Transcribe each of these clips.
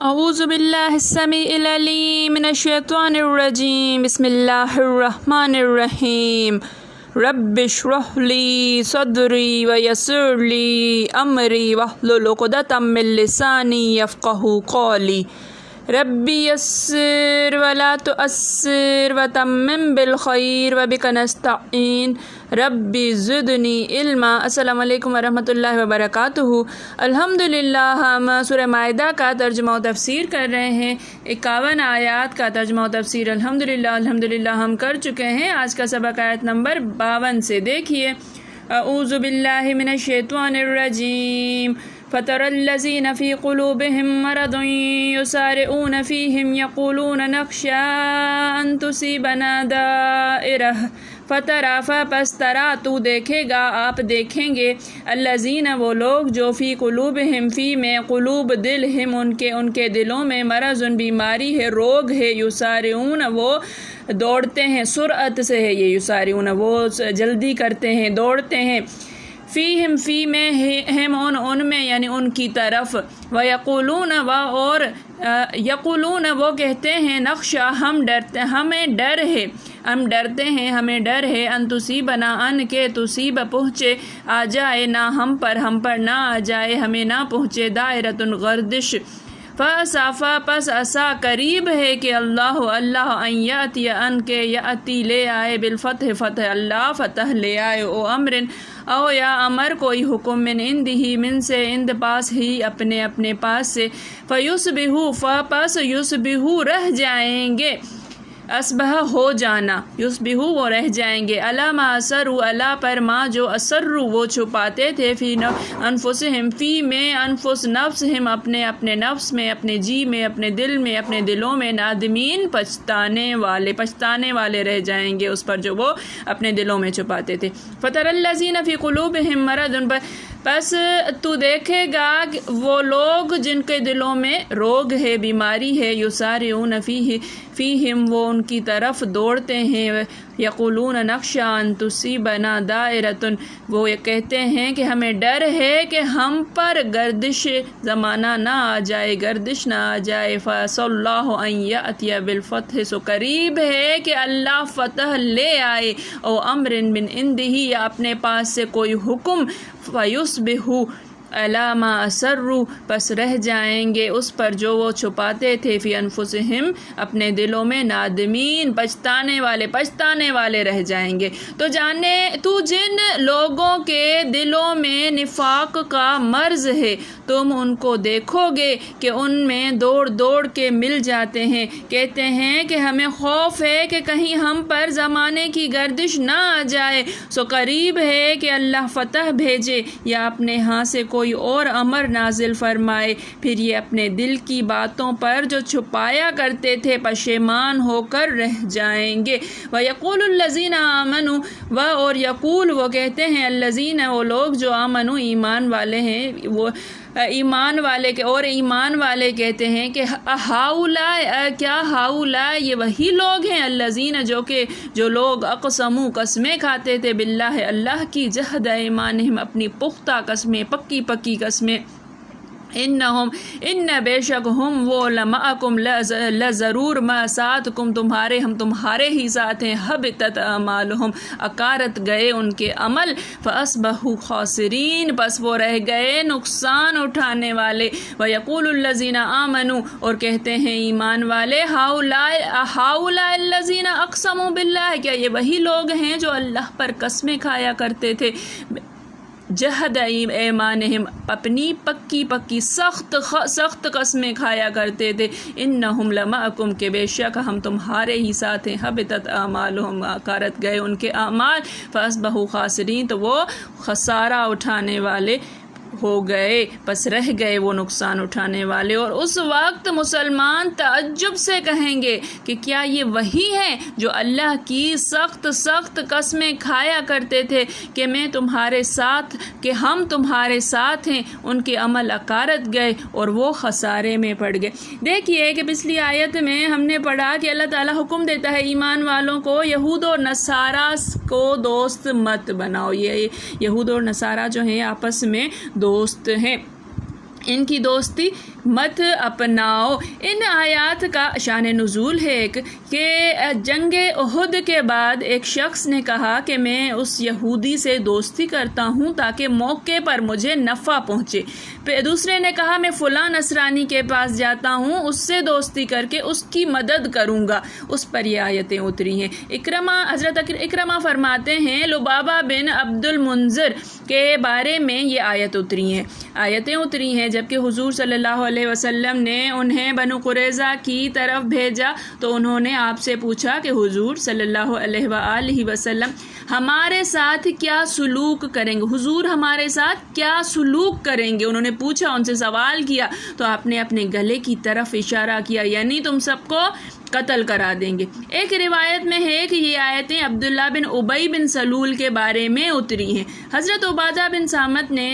اعوذ باللہ السمیع العلیم من الشیطان الرجیم بسم اللہ الرحمن الرحیم رب اشرح لی صدری ویسر لی امری واحلل عقدۃ من لسانی یفقہوا قولی ربی یسر ولا تؤثر وتمم بالخیر وبک نستعین ربی زدنی علما۔ السلام علیکم ورحمۃ اللہ وبرکاتہ۔ الحمدللہ ہم سورہ مائدہ کا ترجمہ و تفسیر کر رہے ہیں۔ 51 آیات کا ترجمہ و تفسیر الحمدللہ ہم کر چکے ہیں۔ آج کا سبق آیت نمبر 52 سے دیکھیے۔ اعوذ باللہ من الشیطان الرجیم فَتَرَى الَّذِينَ فِي قُلُوبِهِم مَّرَضٌ يُسَارِعُونَ فِيهِمْ يَقُولُونَ نَخْشَىٰ أَن تُصِيبَنَا دَائِرَةٌ فَتَرَىٰ پس ترا تو دیکھے گا، آپ دیکھیں گے، الذین وہ لوگ جو فی قلوبہم فی میں قلوب دل ہم ان کے دلوں میں مرض بیماری ہے، روگ ہے، یسارعون وہ دوڑتے ہیں، سرعت سے ہے یہ یسارعون وہ جلدی کرتے ہیں، دوڑتے ہیں، فیہم فی میں ہم ان میں یعنی ان کی طرف، ویقولون اور یقولون وہ کہتے ہیں، نخشا ہم ڈرتے، ہمیں ڈر ہے، ہم ڈرتے ہیں، ہمیں ڈر ہے، ان تصیبنا ان کے تصیب پہنچے، آ جائے نہ ہم پر نہ آ جائے، ہمیں نہ پہنچے، دائرۃ گردش، فَأَسَافَا پس اسا قریب ہے کہ اللہ ان یاتی ان کے یاتی لے آئے، بالفتح فتح اللہ فتح لے آئے، او امرن او یا امر کوئی حکم، من عندہ من سے اند پاس ہی اپنے پاس سے، فیصبحوا پس یصبحوا رہ جائیں گے، اصبح ہو جانا، یصبحوا وہ رہ جائیں گے، علی ما اسروا اللہ پر ما جو اسروا وہ چھپاتے تھے، فی انفسہم فی میں انفس نفسہم اپنے نفس میں، اپنے جی میں، اپنے دل میں، اپنے دلوں میں، نادمین پچھتانے والے رہ جائیں گے اس پر جو وہ اپنے دلوں میں چھپاتے تھے۔ فَتَرَى الَّذِينَ فِي قُلُوبِهِم مَّرَضٌ پس تو دیکھے گا وہ لوگ جن کے دلوں میں روگ ہے، بیماری ہے، یسارعون فیہم وہ ان کی طرف دوڑتے ہیں، یقولون نخشیٰ ان تصیبنا دائرۃ وہ یہ کہتے ہیں کہ ہمیں ڈر ہے کہ ہم پر گردش زمانہ نہ آ جائے، گردش نہ آ جائے، فَعَسَى اللَّهُ أَن يَأْتِيَ بِالْفَتْحِ سو قریب ہے کہ اللہ فتح لے آئے، او امر من عندہ یا اپنے پاس سے کوئی حکم، فَيُصْبِحُوا عَلَىٰ مَا أَسَرُّوا پس رہ جائیں گے اس پر جو وہ چھپاتے تھے، فی انفسہم اپنے دلوں میں، نادمین پچھتانے والے رہ جائیں گے۔ تو جن لوگوں کے دلوں میں نفاق کا مرض ہے تم ان کو دیکھو گے کہ ان میں دوڑ کے مل جاتے ہیں، کہتے ہیں کہ ہمیں خوف ہے کہ کہیں ہم پر زمانے کی گردش نہ آ جائے، سو قریب ہے کہ اللہ فتح بھیجے یا اپنے ہاں سے کوئی اور امر نازل فرمائے، پھر یہ اپنے دل کی باتوں پر جو چھپایا کرتے تھے پشیمان ہو کر رہ جائیں گے۔ وَيَقُولُ الَّذِينَ آمَنُوا اور یقول وہ کہتے ہیں، الَّذِينَ وہ لوگ جو آمنوا ایمان والے ہیں، وہ ایمان والے کہتے ہیں کہ ہؤلاء کیا ہؤلاء یہ وہی لوگ ہیں، الذین جو لوگ اقسموا قسمیں کھاتے تھے، باللہ اللہ کی، جہد ایمانہم اپنی پختہ قسمیں، پکی قسمیں، ان بے شک ہم وہ لمعکم لضرور ساتکم ہم تمہارے ہی ساتھ ہیں، حبطت اعمالہم اکارت گئے ان کے عمل، فاصبحوا خاسرین پس وہ رہ گئے نقصان اٹھانے والے۔ ویقول الذین آمنوا اور کہتے ہیں ایمان والے، ہؤلاء الذین اقسموا باللہ کیا یہ وہی لوگ ہیں جو اللہ پر قسمیں کھایا کرتے تھے، جہد ایمانہم اپنی پکی سخت قسمیں کھایا کرتے تھے، انہم لمعکم کہ بے شک ہم تمہارے ہی ساتھ ہیں، حبطت اعمالہم اکارت گئے ان کے اعمال، فاصبحوا خاسرین تو وہ خسارہ اٹھانے والے ہو گئے، پس رہ گئے وہ نقصان اٹھانے والے۔ اور اس وقت مسلمان تعجب سے کہیں گے کہ کیا یہ وہی ہیں جو اللہ کی سخت قسمیں کھایا کرتے تھے کہ ہم تمہارے ساتھ ہیں، ان کے عمل اکارت گئے اور وہ خسارے میں پڑ گئے۔ دیکھیے کہ پچھلی آیت میں ہم نے پڑھا کہ اللہ تعالیٰ حکم دیتا ہے ایمان والوں کو، یہود اور نصارہ کو دوست مت بناؤ۔ یہ یہود اور نصارہ جو ہیں آپس میں دوست ہیں، ان کی دوستی مت اپناؤ۔ ان آیات کا شان نزول ہے کہ جنگ احد کے بعد ایک شخص نے کہا کہ میں اس یہودی سے دوستی کرتا ہوں تاکہ موقع پر مجھے نفع پہنچے۔ پھر دوسرے نے کہا میں فلاں نصرانی کے پاس جاتا ہوں، اس سے دوستی کر کے اس کی مدد کروں گا۔ اس پر یہ آیتیں اتری ہیں۔ حضرت اکرمہ فرماتے ہیں لبابہ بن عبد المنذر کے بارے میں یہ آیتیں اتری ہیں جبکہ حضور صلی اللہ علیہ وسلم نے انہیں بنو قریظہ کی طرف بھیجا تو انہوں نے آپ سے پوچھا کہ حضور صلی اللہ علیہ وآلہ وسلم ہمارے ساتھ کیا سلوک کریں گے، حضور ہمارے ساتھ کیا سلوک کریں گے۔ انہوں نے پوچھا، ان سے سوال کیا تو آپ نے اپنے گلے کی طرف اشارہ کیا، یعنی تم سب کو قتل کرا دیں گے۔ ایک روایت میں ہے کہ یہ آیتیں عبداللہ بن ابی بن سلول کے بارے میں اتری ہیں۔ حضرت عبادہ بن صامت نے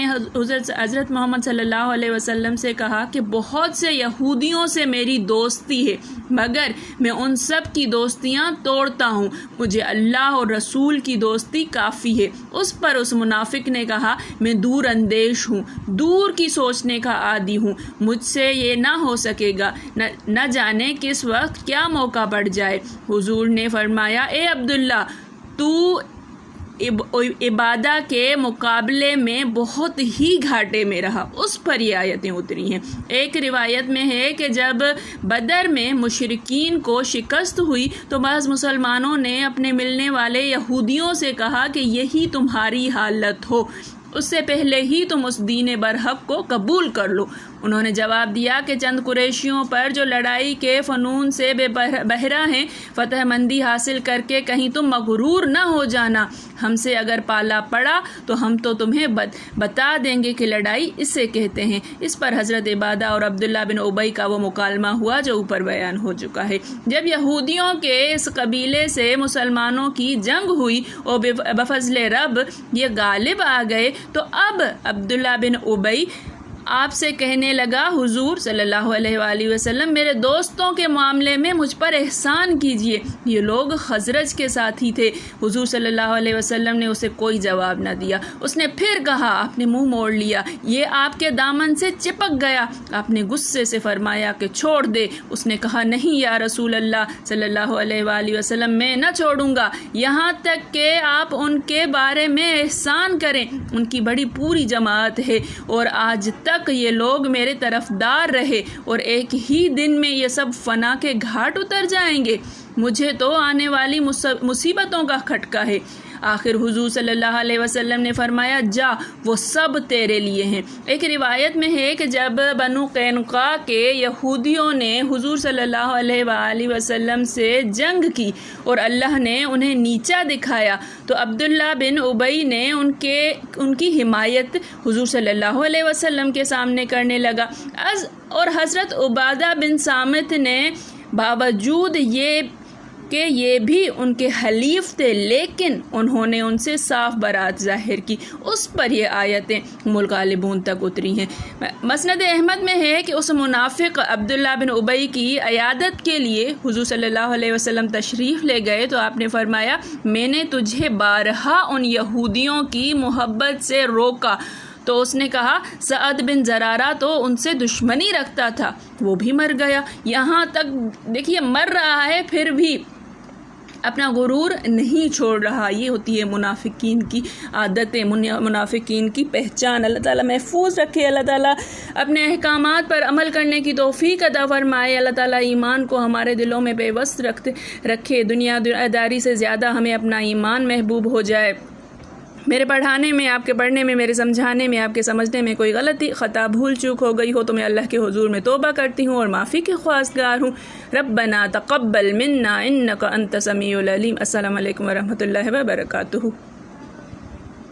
حضرت محمد صلی اللہ علیہ وسلم سے کہا کہ بہت سے یہودیوں سے میری دوستی ہے مگر میں ان سب کی دوستیاں توڑتا ہوں، مجھے اللہ اور رسول کی دوستی کافی ہے۔ اس پر اس منافق نے کہا میں دور اندیش ہوں، دور کی سوچنے کا عادی ہوں، مجھ سے یہ نہ ہو سکے گا، نہ جانے کس وقت کیا موقع پڑ جائے۔ حضور نے فرمایا اے عبداللہ تو عبادہ کے مقابلے میں بہت ہی گھاٹے میں رہا۔ اس پر یہ آیتیں اتری ہیں۔ ایک روایت میں ہے کہ جب بدر میں مشرکین کو شکست ہوئی تو بعض مسلمانوں نے اپنے ملنے والے یہودیوں سے کہا کہ یہی تمہاری حالت ہو، اس سے پہلے ہی تم اس دین برحق کو قبول کر لو۔ انہوں نے جواب دیا کہ چند قریشیوں پر جو لڑائی کے فنون سے بے بہرہ ہیں، فتح مندی حاصل کر کے کہیں تم مغرور نہ ہو جانا، ہم سے اگر پالا پڑا تو ہم تو تمہیں بتا دیں گے کہ لڑائی اسے کہتے ہیں۔ اس پر حضرت عبادہ اور عبداللہ بن ابی کا وہ مکالمہ ہوا جو اوپر بیان ہو چکا ہے۔ جب یہودیوں کے اس قبیلے سے مسلمانوں کی جنگ ہوئی اور بفضل رب یہ غالب آ گئے تو اب عبداللہ بن ابی آپ سے کہنے لگا حضور صلی اللہ علیہ وآلہ وسلم میرے دوستوں کے معاملے میں مجھ پر احسان کیجئے، یہ لوگ خزرج کے ساتھی تھے۔ حضور صلی اللہ علیہ وسلم نے اسے کوئی جواب نہ دیا۔ اس نے پھر کہا، آپ نے منہ موڑ لیا، یہ آپ کے دامن سے چپک گیا۔ آپ نے غصے سے فرمایا کہ چھوڑ دے۔ اس نے کہا نہیں یا رسول اللہ صلی اللہ علیہ وآلہ وسلم میں نہ چھوڑوں گا یہاں تک کہ آپ ان کے بارے میں احسان کریں، ان کی بڑی پوری جماعت ہے اور آج تک یہ لوگ میرے طرفدار رہے اور ایک ہی دن میں یہ سب فنا کے گھاٹ اتر جائیں گے، مجھے تو آنے والی مصیبتوں کا کھٹکا ہے۔ آخر حضور صلی اللہ علیہ وسلم نے فرمایا جا، وہ سب تیرے لیے ہیں۔ ایک روایت میں ہے کہ جب بنو قینقاع کے یہودیوں نے حضور صلی اللہ علیہ وآلہ وسلم سے جنگ کی اور اللہ نے انہیں نیچا دکھایا تو عبداللہ بن ابی نے ان کی حمایت حضور صلی اللہ علیہ وسلم کے سامنے کرنے لگا، اور حضرت عبادہ بن صامت نے باوجود یہ بھی ان کے حلیف تھے لیکن انہوں نے ان سے صاف برات ظاہر کی۔ اس پر یہ آیتیں الغالبون تک اتری ہیں۔ مسند احمد میں ہے کہ اس منافق عبداللہ بن ابی کی عیادت کے لیے حضور صلی اللہ علیہ وسلم تشریف لے گئے تو آپ نے فرمایا میں نے تجھے بارہا ان یہودیوں کی محبت سے روکا، تو اس نے کہا سعد بن زرارہ تو ان سے دشمنی رکھتا تھا، وہ بھی مر گیا۔ یہاں تک دیکھیے مر رہا ہے پھر بھی اپنا غرور نہیں چھوڑ رہا۔ یہ ہوتی ہے منافقین کی عادتیں، منافقین کی پہچان۔ اللہ تعالیٰ محفوظ رکھے، اللہ تعالیٰ اپنے احکامات پر عمل کرنے کی توفیق عطا فرمائے، اللہ تعالیٰ ایمان کو ہمارے دلوں میں پیوست رکھے، دنیا داری سے زیادہ ہمیں اپنا ایمان محبوب ہو جائے۔ میرے پڑھانے میں، آپ کے پڑھنے میں، میرے سمجھانے میں، آپ کے سمجھنے میں کوئی غلطی خطا بھول چوک ہو گئی ہو تو میں اللہ کے حضور میں توبہ کرتی ہوں اور معافی کی خواستگار ہوں۔ ربنا تقبل منا انک انت سمیع العلیم۔ السلام علیکم ورحمۃ اللہ وبرکاتہ۔